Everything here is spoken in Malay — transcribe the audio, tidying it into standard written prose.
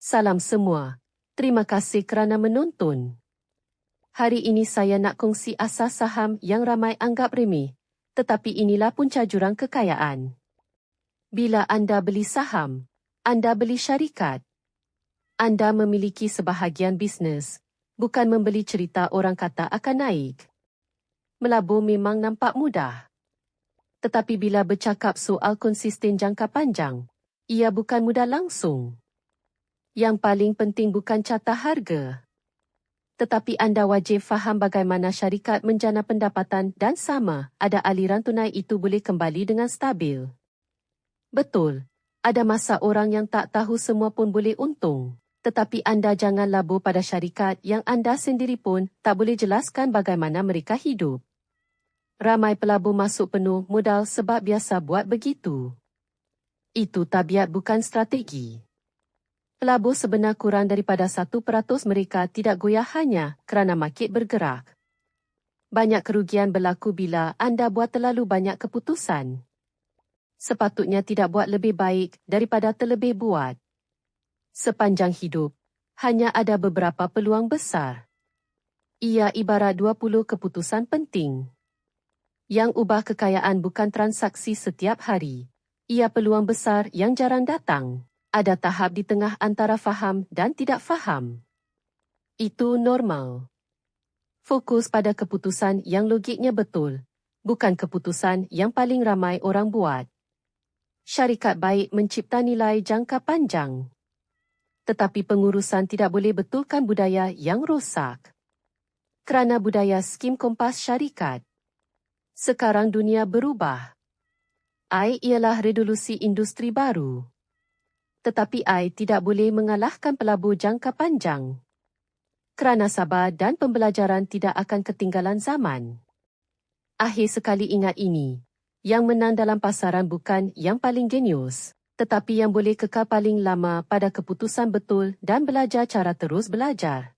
Salam semua. Terima kasih kerana menonton. Hari ini saya nak kongsi asas saham yang ramai anggap remeh, tetapi inilah punca jurang kekayaan. Bila anda beli saham, anda beli syarikat. Anda memiliki sebahagian bisnes, bukan membeli cerita orang kata akan naik. Melabur memang nampak mudah. Tetapi bila bercakap soal konsisten jangka panjang, ia bukan mudah langsung. Yang paling penting bukan carta harga. Tetapi anda wajib faham bagaimana syarikat menjana pendapatan dan sama ada aliran tunai itu boleh kembali dengan stabil. Betul, ada masa orang yang tak tahu semua pun boleh untung. Tetapi anda jangan labur pada syarikat yang anda sendiri pun tak boleh jelaskan bagaimana mereka hidup. Ramai pelabur masuk penuh modal sebab biasa buat begitu. Itu tabiat bukan strategi. Pelabur sebenar kurang daripada 1% mereka tidak goyah hanya kerana market bergerak. Banyak kerugian berlaku bila anda buat terlalu banyak keputusan. Sepatutnya tidak buat lebih baik daripada terlebih buat. Sepanjang hidup, hanya ada beberapa peluang besar. Ia ibarat 20 keputusan penting. Yang ubah kekayaan bukan transaksi setiap hari. Ia peluang besar yang jarang datang. Ada tahap di tengah antara faham dan tidak faham. Itu normal. Fokus pada keputusan yang logiknya betul, bukan keputusan yang paling ramai orang buat. Syarikat baik mencipta nilai jangka panjang. Tetapi pengurusan tidak boleh betulkan budaya yang rosak. Kerana budaya skim kompas syarikat. Sekarang dunia berubah. AI ialah revolusi industri baru. Tetapi AI tidak boleh mengalahkan pelabur jangka panjang. Kerana sabar dan pembelajaran tidak akan ketinggalan zaman. Akhir sekali ingat ini. Yang menang dalam pasaran bukan yang paling genius, tetapi yang boleh kekal paling lama pada keputusan betul dan belajar cara terus belajar.